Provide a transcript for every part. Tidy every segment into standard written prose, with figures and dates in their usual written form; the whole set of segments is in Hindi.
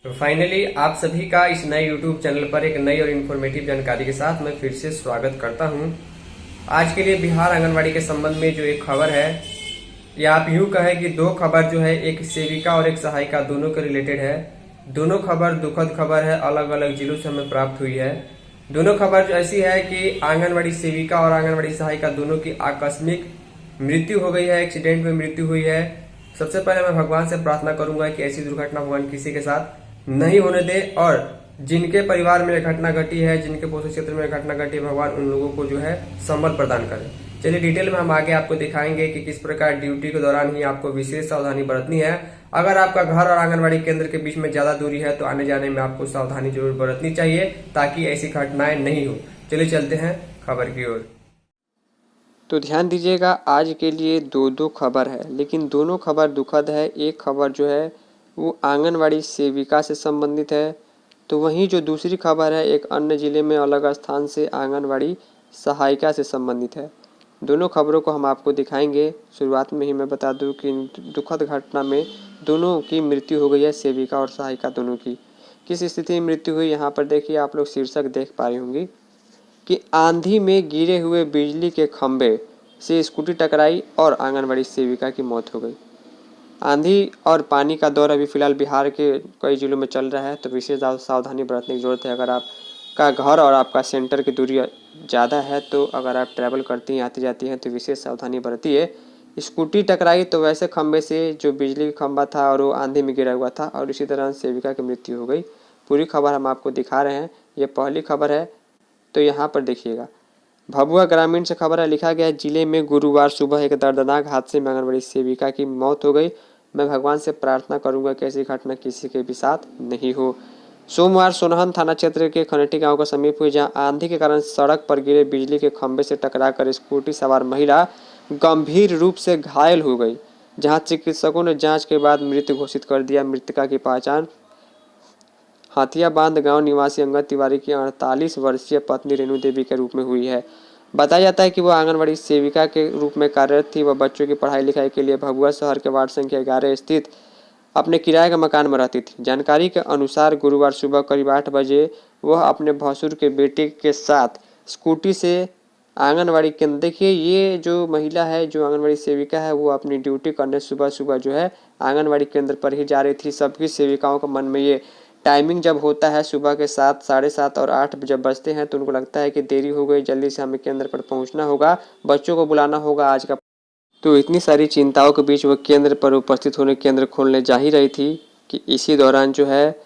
तो फाइनली आप सभी का इस नए यूट्यूब चैनल पर एक नई और इन्फॉर्मेटिव जानकारी के साथ मैं फिर से स्वागत करता हूं। आज के लिए बिहार आंगनवाड़ी के संबंध में जो एक खबर है, या आप यूं कहें कि दो खबर जो है, एक सेविका और एक सहायिका दोनों के रिलेटेड है। दोनों खबर दुखद खबर है, अलग अलग जिलों से हमें प्राप्त हुई है। दोनों खबर जो ऐसी है कि आंगनवाड़ी सेविका और आंगनवाड़ी सहायिका दोनों की आकस्मिक मृत्यु हो गई है, एक्सीडेंट में मृत्यु हुई है। सबसे पहले मैं भगवान से प्रार्थना करूंगा कि ऐसी दुर्घटना भगवान किसी के साथ नहीं होने दे, और जिनके परिवार में घटना घटी है, जिनके पोषण क्षेत्र में घटना घटी, भगवान उन लोगों को जो है संबल प्रदान करे। चलिए डिटेल में हम आगे आपको दिखाएंगे कि किस प्रकार ड्यूटी के दौरान ही आपको विशेष सावधानी बरतनी है। अगर आपका घर और आंगनबाड़ी केंद्र के बीच में ज्यादा दूरी है तो आने जाने में आपको सावधानी जरूर बरतनी चाहिए, ताकि ऐसी घटनाएं नहीं हो। चलिए चलते हैं खबर की ओर। तो ध्यान दीजिएगा, आज के लिए दो खबर है, लेकिन दोनों खबर दुखद है। एक खबर जो है वो आंगनवाड़ी सेविका से संबंधित है, तो वहीं जो दूसरी खबर है एक अन्य जिले में अलग स्थान से आंगनवाड़ी सहायिका से संबंधित है। दोनों खबरों को हम आपको दिखाएंगे। शुरुआत में ही मैं बता दूं कि दुखद घटना में दोनों की मृत्यु हो गई है, सेविका और सहायिका दोनों की। किस स्थिति में मृत्यु हुई, यहाँ पर देखिए, आप लोग शीर्षक देख पा रही होंगी कि आंधी में गिरे हुए बिजली के खंभे से स्कूटी टकराई और आंगनवाड़ी सेविका की मौत हो गई। आंधी और पानी का दौर अभी फिलहाल बिहार के कई जिलों में चल रहा है, तो विशेष सावधानी बरतने की जरूरत है। अगर आपका घर और आपका सेंटर की दूरी ज़्यादा है, तो अगर आप ट्रैवल करती हैं, आती जाती हैं, तो विशेष सावधानी बरतिए। स्कूटी टकराई तो वैसे खंभे से जो बिजली का खंभा था और वो आंधी में गिरा हुआ था, और इसी तरह सेविका की मृत्यु हो गई। पूरी खबर हम आपको दिखा रहे हैं। ये पहली खबर है, तो यहाँ पर देखिएगा। भभुआ ग्रामीण से खबर है, लिखा गया है, जिले में गुरुवार सुबह एक दर्दनाक हादसे में आंगनबाड़ी सेविका की मौत हो गई। मैं भगवान से प्रार्थना करूंगा कि ऐसी घटना किसी के भी साथ नहीं हो। सोमवार सोनहन थाना क्षेत्र के खनेटी गांव के समीप हुई, जहां आंधी के कारण सड़क पर गिरे बिजली के खंभे से टकराकर स्कूटी सवार महिला गंभीर रूप से घायल हो गई, जहां चिकित्सकों ने जांच के बाद मृत घोषित कर दिया। मृतका की पहचान हाथिया बांध गांव निवासी अंगद तिवारी की 48 वर्षीय पत्नी रेणु देवी के रूप में हुई है। बताया जाता है कि वह आंगनबाड़ी सेविका के रूप में कार्यरत थी। वह बच्चों की पढ़ाई लिखाई के लिए भभुआ शहर के वार्ड संख्या 11 स्थित अपने किराए के मकान में रहती थी। जानकारी के अनुसार गुरुवार सुबह करीब 8 बजे वह अपने भसुर के बेटे के साथ स्कूटी से आंगनबाड़ी केंद्र, देखिए ये जो महिला है, जो आंगनबाड़ी सेविका है, वो अपनी ड्यूटी करने सुबह सुबह जो है आंगनबाड़ी केंद्र पर ही जा रही थी। सबकी सेविकाओं के मन में ये टाइमिंग जब होता है सुबह के 7, 7:30 और 8 जब बजते हैं, तो उनको लगता है कि देरी हो गई, जल्दी से हमें केंद्र पर पहुंचना होगा, बच्चों को बुलाना होगा आज का। तो इतनी सारी चिंताओं के बीच वो केंद्र पर उपस्थित होने केंद्र खोलने जा ही रही थी कि इसी दौरान जो है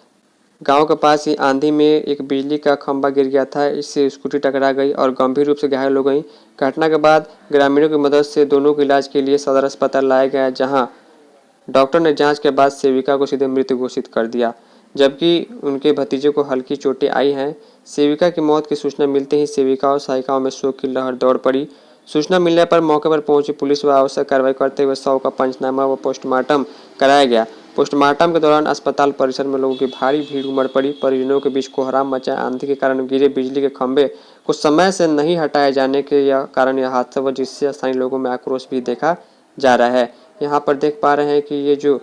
गांव के पास ही आंधी में एक बिजली का खंभा गिर गया था। इससे स्कूटी टकरा गई और गंभीर रूप से घायल हो गई। घटना के बाद ग्रामीणों की मदद से दोनों को इलाज के लिए सदर अस्पताल लाया गया, जहाँ डॉक्टर ने जाँच के बाद सेविका को सीधे मृत घोषित कर दिया, जबकि उनके भतीजे को हल्की चोटें आई हैं। सेविका की मौत की सूचना मिलते ही सेविका और सहायिकाओं में शोक की लहर दौड़ पड़ी। सूचना मिलने पर मौके पर पहुंची पुलिस व आवश्यक कार्रवाई करते हुए शव का पंचनामा व पोस्टमार्टम कराया गया। पोस्टमार्टम के दौरान अस्पताल परिसर में लोगों की भारी भीड़ उमड़ पड़ी। परिजनों के बीच कोहराम मचा। आंधी के कारण गिरे बिजली के खंभे कुछ समय से नहीं हटाए जाने के कारण यह हादसा हुआ, जिससे स्थानीय लोगों में आक्रोश भी देखा जा रहा है। यहाँ पर देख पा रहे हैं कि ये जो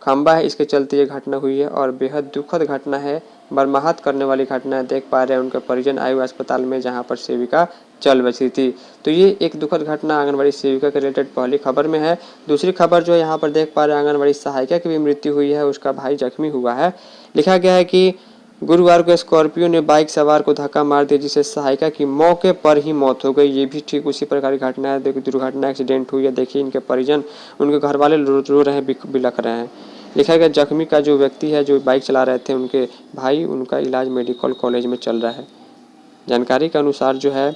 खंबा है, इसके चलते ये घटना हुई है और बेहद दुखद घटना है, मर्माहत करने वाली घटना है। देख पा रहे हैं उनके परिजन आए हुए अस्पताल में, जहां पर सेविका चल बची थी। तो ये एक दुखद घटना आंगनबाड़ी सेविका के रिलेटेड पहली खबर में है। दूसरी खबर जो यहाँ पर देख पा रहे हैं, आंगनबाड़ी सहायिका की भी मृत्यु हुई है, उसका भाई जख्मी हुआ है। लिखा गया है कि गुरुवार को स्कॉर्पियो ने बाइक सवार को धक्का मार दिया, जिससे सहायिका की मौके पर ही मौत हो गई। ये भी ठीक उसी प्रकार की घटना है, देखिए दुर्घटना एक्सीडेंट हुई है। देखिए इनके परिजन, उनके घर वाले रो रहे हैं, बिलख रहे हैं। लिखा गया जख्मी का जो व्यक्ति है, जो बाइक चला रहे थे, उनके भाई, उनका इलाज मेडिकल कॉलेज में चल रहा है। जानकारी के अनुसार जो है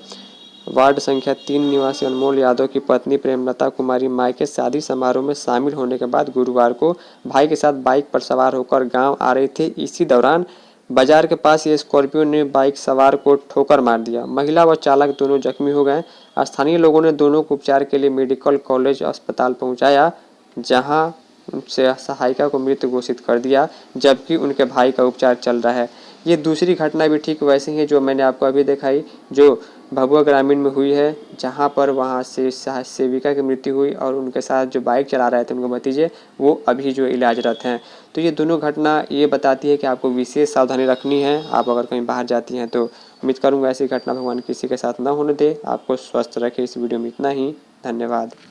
वार्ड संख्या 3 निवासी अनमोल यादव की पत्नी प्रेमलता कुमारी मायके शादी समारोह में शामिल होने के बाद गुरुवार को भाई के साथ बाइक पर सवार होकर गांव आ रहे थे। इसी दौरान बाजार के पास ये स्कॉर्पियो ने बाइक सवार को ठोकर मार दिया। महिला व चालक दोनों जख्मी हो गए। स्थानीय लोगों ने दोनों को उपचार के लिए मेडिकल कॉलेज अस्पताल पहुंचाया, जहां उनसे सहायिका को मृत घोषित कर दिया, जबकि उनके भाई का उपचार चल रहा है। ये दूसरी घटना भी ठीक वैसे ही है जो मैंने आपको अभी दिखाई, जो भभुआ ग्रामीण में हुई है, जहां पर वहां से सेविका की मृत्यु हुई और उनके साथ जो बाइक चला रहे थे उनके भतीजे, वो अभी जो इलाजरत हैं। तो ये दोनों घटना ये बताती है कि आपको विशेष सावधानी रखनी है। आप अगर कहीं बाहर जाती हैं तो उम्मीद करूँगा ऐसी घटना भगवान किसी के साथ ना होने दे। आपको स्वस्थ रखे। इस वीडियो में इतना ही। धन्यवाद।